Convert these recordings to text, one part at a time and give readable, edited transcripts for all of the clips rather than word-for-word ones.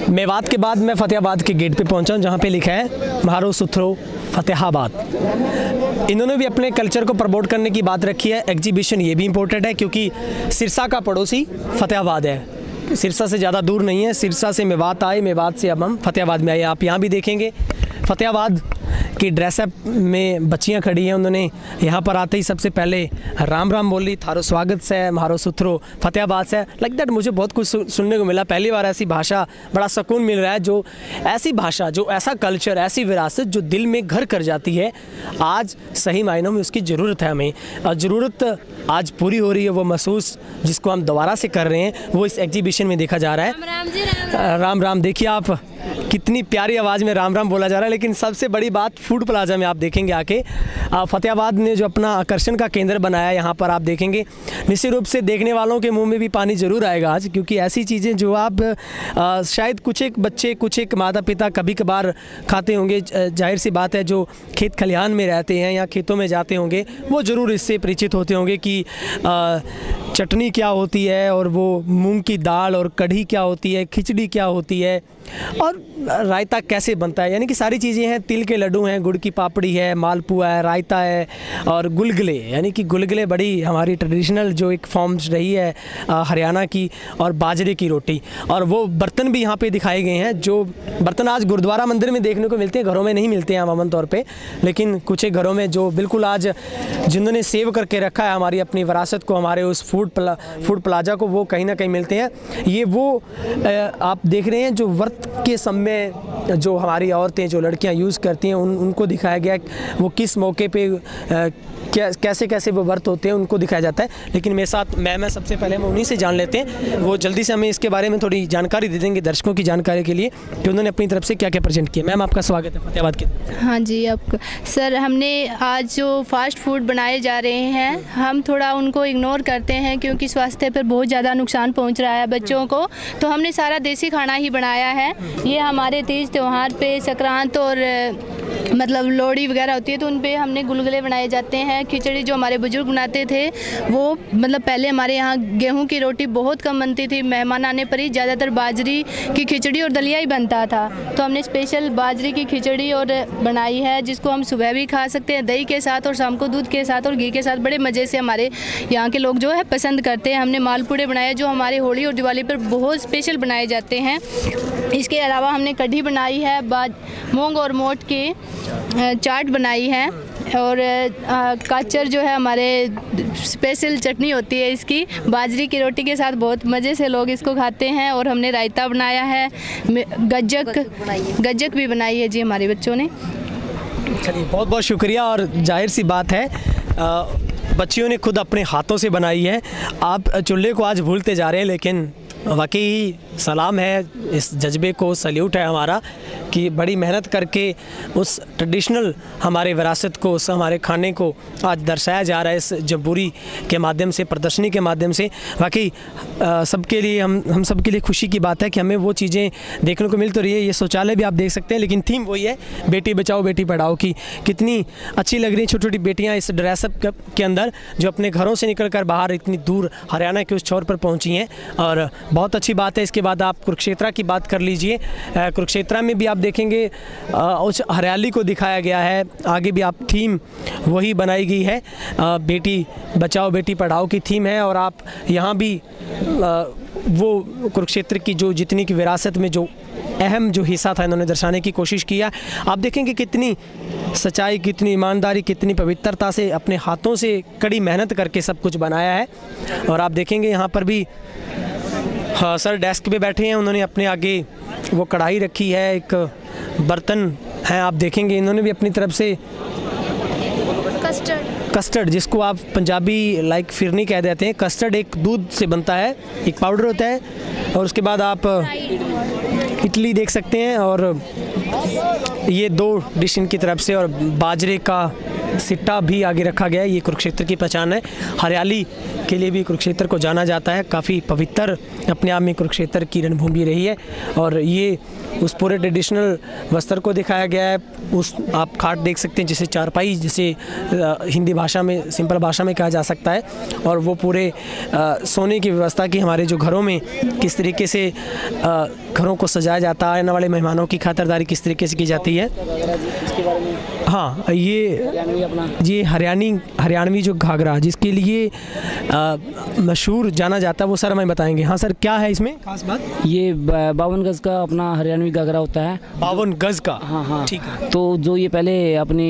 मेवात के बाद मैं फतेहाबाद के गेट पे पहुंचा हूं, जहां पे लिखा है म्हारो सुथरो फतेहाबाद। इन्होंने भी अपने कल्चर को प्रमोट करने की बात रखी है। एग्जीबिशन ये भी इम्पोर्टेंट है क्योंकि सिरसा का पड़ोसी फतेहाबाद है, सिरसा से ज़्यादा दूर नहीं है। सिरसा से मेवात आए, मेवात से अब हम फतेहाबाद में आए। आप यहाँ भी देखेंगे फतेहाबाद की ड्रेसअप में बच्चियाँ खड़ी हैं। उन्होंने यहाँ पर आते ही सबसे पहले राम राम बोली, थारो स्वागत से म्हारो सुथरो फतेहाबाद से, लाइक दैट। मुझे बहुत कुछ सुनने को मिला। पहली बार ऐसी भाषा, बड़ा सुकून मिल रहा है। जो ऐसी भाषा, जो ऐसा कल्चर, ऐसी विरासत जो दिल में घर कर जाती है, आज सही मायनों में उसकी ज़रूरत है हमें। और ज़रूरत आज पूरी हो रही है, वो महसूस जिसको हम दोबारा से कर रहे हैं वो इस एग्जीबिशन में देखा जा रहा है। राम जी राम। राम राम। देखिए आप कितनी प्यारी आवाज़ में राम राम बोला जा रहा है। लेकिन सबसे बड़ी बात फूड प्लाजा में आप देखेंगे आके, फतेहाबाद ने जो अपना आकर्षण का केंद्र बनाया, यहाँ पर आप देखेंगे निश्चित रूप से देखने वालों के मुंह में भी पानी ज़रूर आएगा आज, क्योंकि ऐसी चीज़ें जो आप शायद कुछ एक बच्चे, कुछ एक माता पिता कभी कभार खाते होंगे। जाहिर सी बात है, जो खेत खलिहान में रहते हैं या खेतों में जाते होंगे वो ज़रूर इससे परिचित होते होंगे कि चटनी क्या होती है, और वो मूंग की दाल और कढ़ी क्या होती है, खिचड़ी क्या होती है, और रायता कैसे बनता है। यानी कि सारी चीज़ें हैं। तिल के लड्डू हैं, गुड़ की पापड़ी है, मालपुआ है, रायता है और गुलगुले। यानी कि गुलगुले बड़ी हमारी ट्रेडिशनल जो एक फॉर्म्स रही है हरियाणा की, और बाजरे की रोटी। और वो बर्तन भी यहाँ पे दिखाए गए हैं, जो बर्तन आज गुरुद्वारा मंदिर में देखने को मिलते हैं, घरों में नहीं मिलते हैं अमूमन तौर पे। लेकिन कुछ एक घरों में जो बिल्कुल आज जिन्होंने सेव करके रखा है हमारी अपनी विरासत को, हमारे उस फूड प्लाजा को, वो कहीं ना कहीं मिलते हैं। ये वो आप देख रहे हैं जो व्रत के समय जो हमारी औरतें, जो लड़कियां यूज़ करती हैं, उनको दिखाया गया वो किस मौके पे कैसे कैसे वो व्रत होते हैं, उनको दिखाया जाता है। लेकिन मेरे साथ मैं सबसे पहले हम उन्हीं से जान लेते हैं। वो जल्दी से हमें इसके बारे में थोड़ी जानकारी दे देंगे दर्शकों की जानकारी के लिए कि उन्होंने अपनी तरफ से क्या क्या प्रेजेंट किया। मैम आपका स्वागत है फतेहाबाद के। हाँ जी, आपका सर। हमने आज जो फास्ट फूड बनाए जा रहे हैं, हम थोड़ा उनको इग्नोर करते हैं क्योंकि स्वास्थ्य पर बहुत ज़्यादा नुकसान पहुँच रहा है बच्चों को। तो हमने सारा देसी खाना ही बनाया है। ये हमारे तीज त्यौहार पे, संक्रांत और मतलब लोहड़ी वगैरह होती है तो उन पे हमने गुलगुले बनाए जाते हैं। खिचड़ी जो हमारे बुजुर्ग बनाते थे, वो मतलब पहले हमारे यहाँ गेहूं की रोटी बहुत कम बनती थी। मेहमान आने पर ही ज़्यादातर बाजरी की खिचड़ी और दलिया ही बनता था। तो हमने स्पेशल बाजरी की खिचड़ी और बनाई है, जिसको हम सुबह भी खा सकते हैं दही के साथ, और शाम को दूध के साथ और घी के साथ। बड़े मज़े से हमारे यहाँ के लोग जो है पसंद करते हैं। हमने मालपुड़े बनाए जो हमारे होली और दिवाली पर बहुत स्पेशल बनाए जाते हैं। इसके अलावा हमने कढ़ी बनाई है, मूंग और मोट की चाट बनाई है, और काचर जो है हमारे स्पेशल चटनी होती है इसकी, बाजरी की रोटी के साथ बहुत मज़े से लोग इसको खाते हैं। और हमने रायता बनाया है, गज्जक भी बनाई है जी हमारे बच्चों ने। चलिए, बहुत बहुत शुक्रिया। और जाहिर सी बात है बच्चियों ने खुद अपने हाथों से बनाई है। आप चूल्हे को आज भूलते जा रहे हैं, लेकिन वाकई सलाम है, इस जज्बे को सल्यूट है हमारा कि बड़ी मेहनत करके उस ट्रेडिशनल हमारे विरासत को, उस हमारे खाने को आज दर्शाया जा रहा है इस जम्बूरी के माध्यम से, प्रदर्शनी के माध्यम से। वाकई सबके लिए, हम सबके लिए खुशी की बात है कि हमें वो चीज़ें देखने को मिल तो रही है। ये शौचालय भी आप देख सकते हैं, लेकिन थीम वही है, बेटी बचाओ बेटी पढ़ाओ की। कितनी अच्छी लग रही है छोटी छोटी बेटियाँ इस ड्रेसअप के अंदर, जो अपने घरों से निकल कर बाहर इतनी दूर हरियाणा के उस छोर पर पहुँची हैं, और बहुत अच्छी बात है। इसके बाद आप कुरुक्षेत्र की बात कर लीजिए। कुरुक्षेत्र में भी आप देखेंगे उस हरियाली को दिखाया गया है। आगे भी आप थीम वही बनाई गई है, बेटी बचाओ बेटी पढ़ाओ की थीम है। और आप यहाँ भी वो कुरुक्षेत्र की जो जितनी की विरासत में जो अहम जो हिस्सा था इन्होंने दर्शाने की कोशिश किया। आप देखेंगे कितनी सच्चाई, कितनी ईमानदारी, कितनी पवित्रता से अपने हाथों से कड़ी मेहनत करके सब कुछ बनाया है। और आप देखेंगे यहाँ पर भी हाँ सर डेस्क पे बैठे हैं, उन्होंने अपने आगे वो कढ़ाई रखी है, एक बर्तन है। आप देखेंगे इन्होंने भी अपनी तरफ से कस्टर्ड, जिसको आप पंजाबी लाइक फिरनी कह देते हैं। कस्टर्ड एक दूध से बनता है, एक पाउडर होता है। और उसके बाद आप इडली देख सकते हैं, और ये दो डिश इनकी तरफ से, और बाजरे का सिट्टा भी आगे रखा गया है। ये कुरुक्षेत्र की पहचान है। हरियाली के लिए भी कुरुक्षेत्र को जाना जाता है। काफ़ी पवित्र अपने आप में कुरुक्षेत्र की रणभूमि रही है और ये उस पूरे ट्रेडिशनल वस्त्र को दिखाया गया है। उस आप खाट देख सकते हैं जिसे चारपाई, जिसे हिंदी भाषा में, सिंपल भाषा में कहा जा सकता है। और वो पूरे सोने की व्यवस्था की हमारे जो घरों में किस तरीके से घरों को सजाया जाता है, आने वाले मेहमानों की खातिरदारी किस तरीके से की जाती है। हाँ, ये हरियाणवी जो घाघरा जिसके लिए मशहूर जाना जाता है, वो सर हमें बताएंगे। हाँ सर, क्या है इसमें खास बात? ये 52 गज का अपना हरियाणवी घाघरा होता है। 52 गज का? हाँ, ठीक है। तो जो ये पहले अपनी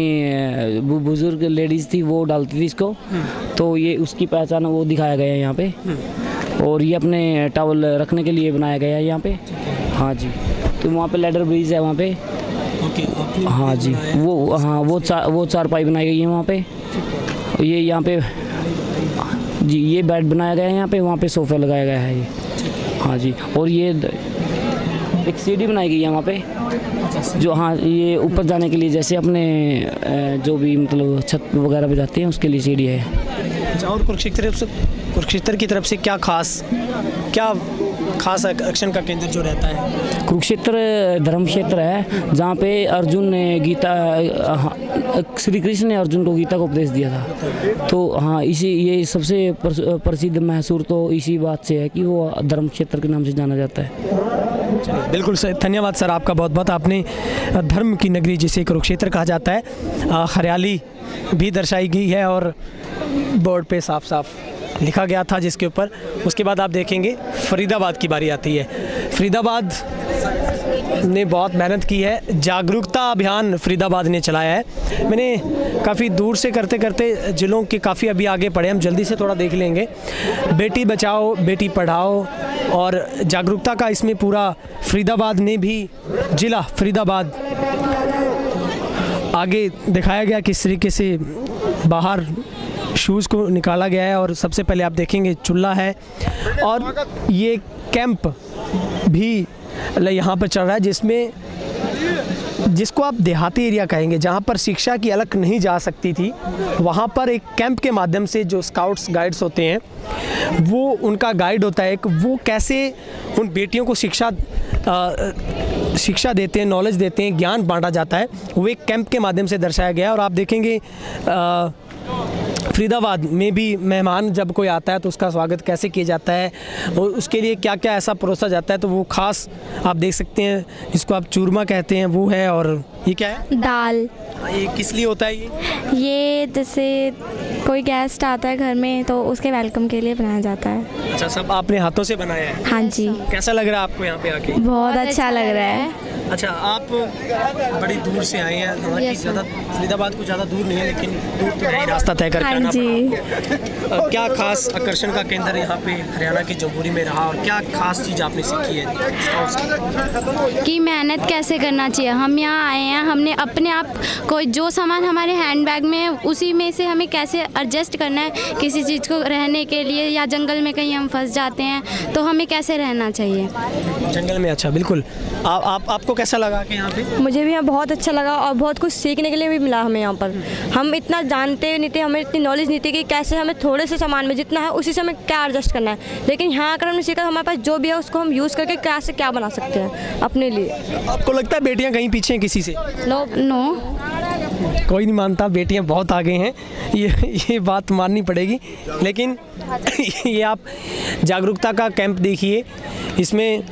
बुजुर्ग लेडीज़ थी वो डालती थी इसको, तो ये उसकी पहचान वो दिखाया गया है यहाँ पे। और ये अपने टॉवल रखने के लिए बनाया गया है यहाँ पे। हाँ जी, तो वहाँ पे लेडर ब्रिज है वहाँ पे। हाँ जी, वो चारपाई बनाई गई है वहाँ पे। ये यहाँ पे जी ये बेड बनाया गया है यहाँ पे, वहाँ पे सोफा लगाया गया है ये। हाँ जी, और ये एक सीढ़ी बनाई गई है वहाँ पे, जो हाँ ये ऊपर जाने के लिए, जैसे अपने जो भी मतलब छत वगैरह पे जाते हैं उसके लिए सीढ़ी है। अच्छा, और कुरुक्षेत्र की तरफ से क्या खास आकर्षण का केंद्र जो रहता है? कुरुक्षेत्र धर्म क्षेत्र है जहाँ पे अर्जुन ने गीता, श्री कृष्ण ने अर्जुन को गीता को उपदेश दिया था। तो हाँ, ये सबसे प्रसिद्ध महसूर तो इसी बात से है कि वो धर्म क्षेत्र के नाम से जाना जाता है। बिल्कुल सर, धन्यवाद सर आपका बहुत बहुत। आपने धर्म की नगरी जिसे कुरुक्षेत्र कहा जाता है, हरियाली भी दर्शाई गई है और बोर्ड पे साफ साफ लिखा गया था जिसके ऊपर। उसके बाद आप देखेंगे फरीदाबाद की बारी आती है। फरीदाबाद ने बहुत मेहनत की है, जागरूकता अभियान फरीदाबाद ने चलाया है। मैंने काफ़ी दूर से करते करते जिलों के काफ़ी अभी आगे पढ़े, हम जल्दी से थोड़ा देख लेंगे। बेटी बचाओ बेटी पढ़ाओ और जागरूकता का इसमें पूरा फरीदाबाद ने भी, जिला फरीदाबाद आगे दिखाया गया किस तरीके से बाहर शूज़ को निकाला गया है। और सबसे पहले आप देखेंगे चूल्हा है और ये कैंप भी यहाँ पर चल रहा है जिसको आप देहाती एरिया कहेंगे, जहाँ पर शिक्षा की अलग नहीं जा सकती थी। वहाँ पर एक कैंप के माध्यम से जो स्काउट्स गाइड्स होते हैं, वो उनका गाइड होता है कि वो कैसे उन बेटियों को शिक्षा देते हैं, नॉलेज देते हैं, ज्ञान बांटा जाता है, वो एक कैंप के माध्यम से दर्शाया गया है। और आप देखेंगे फरीदाबाद में भी मेहमान जब कोई आता है तो उसका स्वागत कैसे किया जाता है और उसके लिए क्या क्या ऐसा परोसा जाता है, तो वो खास आप देख सकते हैं, जिसको आप चूरमा कहते हैं वो है। और ये क्या है? दाल। ये किस लिए होता है? ये जैसे कोई गेस्ट आता है घर में तो उसके वेलकम के लिए बनाया जाता है। अच्छा, सब आपने हाथों से बनाया है? हाँ जी। कैसा लग रहा है आपको यहाँ पे आके? बहुत अच्छा लग रहा है। अच्छा, आप बड़ी दूर से आए हैं, हालांकि ज़्यादा फरीदाबाद को ज़्यादा दूर नहीं है, लेकिन दूर तो है ही, रास्ता तय करके आना पड़ा। क्या खास आकर्षण का केंद्र यहाँ पे हरियाणा की जम्बूरी में रहा और क्या खास चीज़ आपने सीखी है कि मेहनत कैसे करना चाहिए? हम यहाँ आए हैं, हमने अपने आप कोई जो सामान हमारे हैंडबैग में है उसी में से हमें कैसे एडजस्ट करना है, किसी चीज़ को रहने के लिए, या जंगल में कहीं हम फंस जाते हैं तो हमें कैसे रहना चाहिए जंगल में। अच्छा, बिल्कुल। आपको कैसा लगा कि यहाँ पे? मुझे भी यहाँ बहुत अच्छा लगा और बहुत कुछ सीखने के लिए भी मिला हमें यहाँ पर। हम इतना जानते नहीं थे, हमें इतनी नॉलेज नहीं थी कि कैसे हमें थोड़े से सामान में जितना है उसी से हमें क्या एडजस्ट करना है, लेकिन यहाँ आकर हमने सीखा हमारे पास जो भी है उसको हम यूज़ करके क्या से क्या बना सकते हैं अपने लिए। आपको लगता है बेटियाँ कहीं पीछे हैं किसी से? नो, कोई नहीं मानता, बेटियां बहुत आगे हैं, ये बात माननी पड़ेगी। लेकिन ये आप जागरूकता का कैंप देखिए, इसमें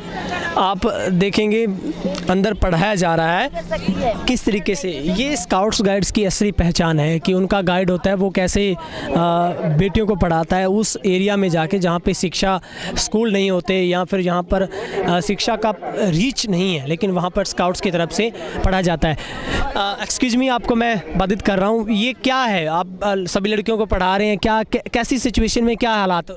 आप देखेंगे अंदर पढ़ाया जा रहा है किस तरीके से। ये स्काउट्स गाइड्स की असली पहचान है कि उनका गाइड होता है वो कैसे बेटियों को पढ़ाता है उस एरिया में जाके जहाँ पे शिक्षा स्कूल नहीं होते या फिर यहाँ पर शिक्षा का रीच नहीं है, लेकिन वहाँ पर स्काउट्स की तरफ से पढ़ा जाता है। एक्सक्यूज़ मी, आपको मैं बाधित कर रहा हूँ, ये क्या है? आप सभी लड़कियों को पढ़ा रहे हैं, क्या कैसी सिचुएशन में क्या हालात,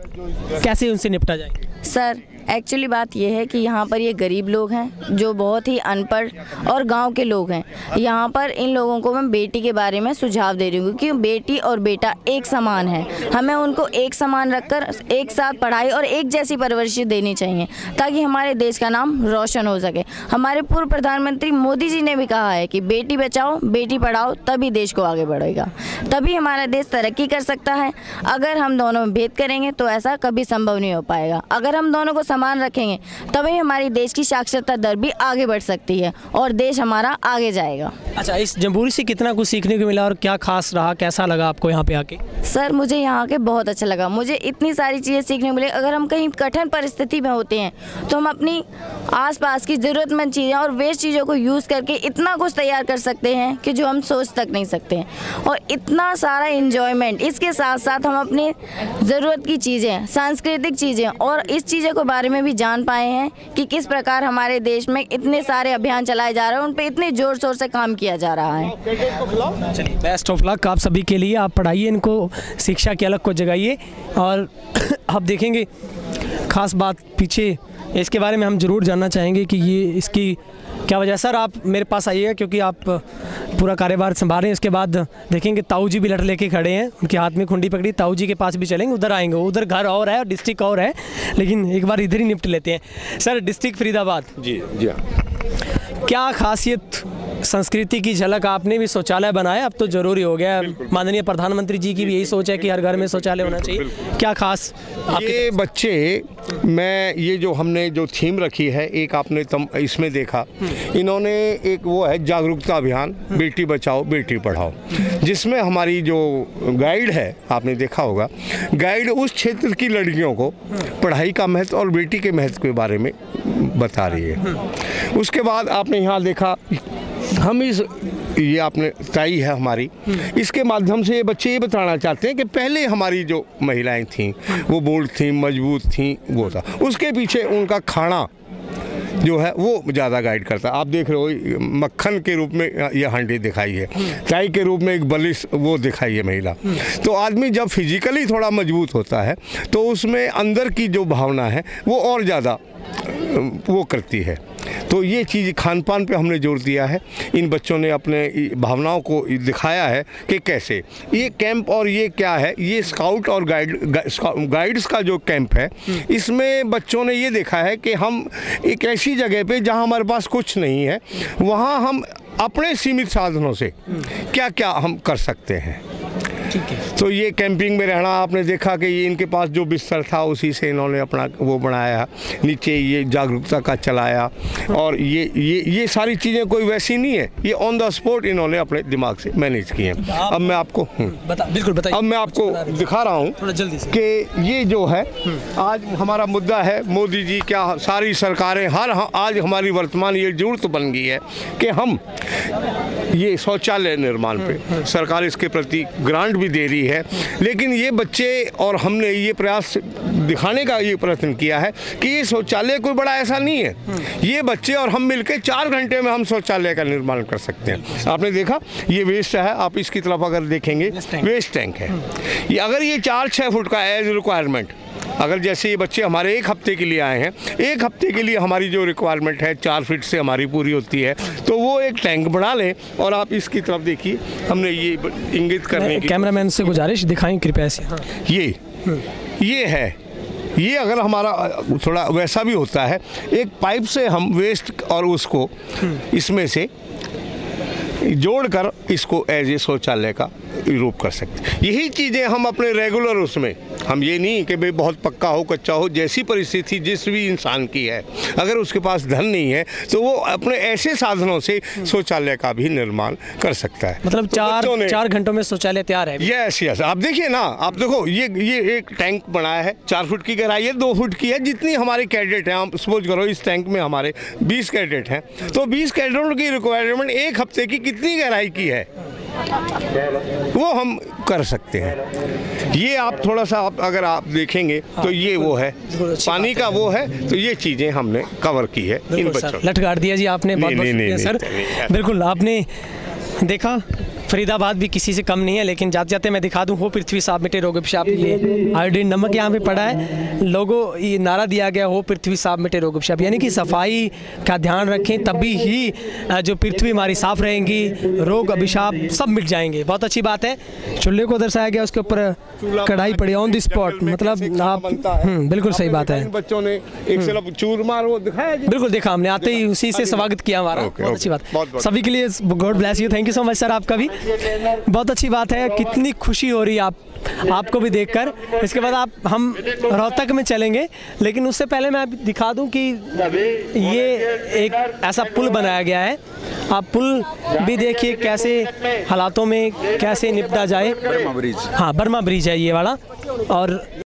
कैसे उनसे निपटा जाए? सर, एक्चुअली बात यह है कि यहाँ पर ये गरीब लोग हैं जो बहुत ही अनपढ़ और गांव के लोग हैं। यहाँ पर इन लोगों को मैं बेटी के बारे में सुझाव दे रही हूँ क्योंकि बेटी और बेटा एक समान है। हमें उनको एक समान रखकर एक साथ पढ़ाई और एक जैसी परवरिश देनी चाहिए ताकि हमारे देश का नाम रोशन हो सके। हमारे पूर्व प्रधानमंत्री मोदी जी ने भी कहा है कि बेटी बचाओ बेटी पढ़ाओ, तभी देश को आगे बढ़ेगा, तभी हमारा देश तरक्की कर सकता है। अगर हम दोनों में भेद करेंगे तो ऐसा कभी संभव नहीं हो पाएगा। अगर हम दोनों को समान रखेंगे तभी हमारी देश की साक्षरता दर भी आगे बढ़ सकती है और देश हमारा आगे जाएगा। अच्छा, इस जम्बूरी से कितना कुछ सीखने को मिला और क्या खास रहा, कैसा लगा आपको यहाँ पे आके? सर मुझे यहाँ के बहुत अच्छा लगा। मुझे इतनी सारी चीज़ें सीखने को मिली। अगर हम कहीं कठिन परिस्थिति में होते हैं तो हम अपनी आसपास की ज़रूरतमंद चीज़ें और वेस्ट चीज़ों को यूज़ करके इतना कुछ तैयार कर सकते हैं कि जो हम सोच तक नहीं सकते हैं। और इतना सारा इन्जॉयमेंट, इसके साथ साथ हम अपनी ज़रूरत की चीज़ें, सांस्कृतिक चीज़ें और इस चीज़ों के बारे में भी जान पाए हैं कि किस प्रकार हमारे देश में इतने सारे अभियान चलाए जा रहे हैं, उन पर इतने ज़ोर शोर से काम किया जा रहा है। चलिए, बेस्ट ऑफ लक आप सभी के लिए। आप पढ़ाइए, इनको शिक्षा की अलग को जगाइए और आप देखेंगे खास बात पीछे इसके बारे में हम ज़रूर जानना चाहेंगे कि ये इसकी क्या वजह। सर आप मेरे पास आइएगा क्योंकि आप पूरा कार्यभार संभाल रहे हैं। इसके बाद देखेंगे ताऊ जी भी लट लेके खड़े हैं, उनके हाथ में खुंडी पकड़ी। ताऊ जी के पास भी चलेंगे, उधर आएंगे। उधर घर और है और डिस्ट्रिक्ट और है, लेकिन एक बार इधर ही निपट लेते हैं। सर डिस्ट्रिक्ट फरीदाबाद, जी जी क्या खासियत, संस्कृति की झलक? आपने भी शौचालय बनाया, अब तो जरूरी हो गया। माननीय प्रधानमंत्री जी की भी यही सोच है कि हर घर में शौचालय होना चाहिए। क्या खास ये बच्चे, मैं ये जो हमने जो थीम रखी है, एक आपने इसमें देखा, इन्होंने एक वो है जागरूकता अभियान बेटी बचाओ बेटी पढ़ाओ, जिसमें हमारी जो गाइड है, आपने देखा होगा, गाइड उस क्षेत्र की लड़कियों को पढ़ाई का महत्व और बेटी के महत्व के बारे में बता रही है। उसके बाद आपने यहाँ देखा, हम ये आपने ताई है हमारी, इसके माध्यम से ये बच्चे ये बताना चाहते हैं कि पहले हमारी जो महिलाएं थीं वो बोल्ड थीं, मजबूत थीं, वो था। उसके पीछे उनका खाना जो है वो ज़्यादा गाइड करता है। आप देख रहे हो मक्खन के रूप में ये हांडी दिखाई है, चाय के रूप में एक बलिश वो दिखाई है महिला। तो आदमी जब फिजिकली थोड़ा मजबूत होता है तो उसमें अंदर की जो भावना है वो और ज़्यादा वो करती है। तो ये चीज़ खान पान पे हमने जोर दिया है। इन बच्चों ने अपने भावनाओं को दिखाया है कि कैसे ये कैंप, और ये क्या है, ये स्काउट और गाइड्स का जो कैंप है, इसमें बच्चों ने ये देखा है कि हम एक ऐसी जगह पे जहाँ हमारे पास कुछ नहीं है, वहाँ हम अपने सीमित साधनों से क्या क्या हम कर सकते हैं। ठीक है। तो ये कैंपिंग में रहना, आपने देखा कि ये इनके पास जो बिस्तर था उसी से इन्होंने अपना वो बनाया, नीचे ये जागरूकता का चलाया, और ये सारी चीज़ें कोई वैसी नहीं है, ये ऑन द स्पॉट इन्होंने अपने दिमाग से मैनेज किए हैं। अब मैं आपको बिल्कुल बताइए, अब मैं आपको दिखा रहा हूँ थोड़ा जल्दी से कि ये जो है आज हमारा मुद्दा है, मोदी जी क्या सारी सरकारें आज हमारी वर्तमान ये जरूरत बन गई है कि हम ये शौचालय निर्माण पे सरकार इसके प्रति ग्रांट भी दे रही है, लेकिन ये बच्चे और हमने ये प्रयास दिखाने का ये प्रयत्न किया है कि ये शौचालय कोई बड़ा ऐसा नहीं है। ये बच्चे और हम मिलकर 4 घंटे में हम शौचालय का निर्माण कर सकते हैं। आपने देखा ये वेस्ट है, आप इसकी तरफ अगर देखेंगे वेस्ट टैंक है। ये अगर ये 4-6 फुट का एज रिक्वायरमेंट, अगर जैसे ये बच्चे हमारे 1 हफ्ते के लिए आए हैं, 1 हफ्ते के लिए हमारी जो रिक्वायरमेंट है 4 फीट से हमारी पूरी होती है, तो वो एक टैंक बना लें। और आप इसकी तरफ देखिए, हमने ये इंगित करने की, कैमरामैन से गुजारिश दिखाएं कृपया से। ये है, ये अगर हमारा थोड़ा वैसा भी होता है, एक पाइप से हम वेस्ट और उसको इसमें से जोड़कर इसको एज ए शौचालय का रूप कर सकते हैं। यही चीज़ें हम अपने रेगुलर उसमें, हम ये नहीं कि भाई बहुत पक्का हो कच्चा हो, जैसी परिस्थिति जिस भी इंसान की है, अगर उसके पास धन नहीं है तो वो अपने ऐसे साधनों से शौचालय का भी निर्माण कर सकता है। मतलब 4 घंटों में शौचालय तैयार है। यस, आप देखिए ना, आप देखो ये एक टैंक बनाया है, 4 फुट की गहराई है, 2 फुट की है। जितनी हमारे कैडेट हैं, आप सपोज करो इस टैंक में हमारे 20 कैडेट हैं, तो 20 कैडेटों की रिक्वायरमेंट 1 हफ्ते की कितनी गहराई की है वो हम कर सकते हैं। ये आप थोड़ा सा अगर आप देखेंगे तो ये वो है पानी का वो है, तो ये चीज़ें हमने कवर की है इन बच्चों। लटकाट दिया जी आपने, बहुत सर। बिल्कुल आपने देखा फरीदाबाद भी किसी से कम नहीं है। लेकिन जाते जाते मैं दिखा दूं, हो पृथ्वी साफ मिटे रोग अभिशाप। ये आयोडीन नमक यहाँ पे पड़ा है, लोगों ये नारा दिया गया, हो पृथ्वी साफ मिटे रोग अभिशाप, यानी कि सफाई का ध्यान रखें तभी ही जो पृथ्वी हमारी साफ रहेंगी, रोग अभिशाप सब मिट जाएंगे। बहुत अच्छी बात है। चूल्हे को दर्शाया गया, उसके ऊपर कढ़ाई पड़ी ऑन द स्पॉट, मतलब आप बिल्कुल सही बात है। बच्चों ने एक सिर्फ चूरमा वो दिखाया, बिल्कुल देखा हमने, आते ही उसी से स्वागत किया हमारा। बहुत अच्छी बात, सभी के लिए God bless you, thank you so much sir. आपका भी बहुत अच्छी बात है, कितनी खुशी हो रही है आपको भी देखकर। इसके बाद हम रोहतक में चलेंगे, लेकिन उससे पहले मैं दिखा दूं कि ये एक ऐसा पुल बनाया गया है। आप पुल भी देखिए कैसे हालातों में कैसे निपटा जाए। बर्मा ब्रिज, हाँ बर्मा ब्रिज है ये वाला। और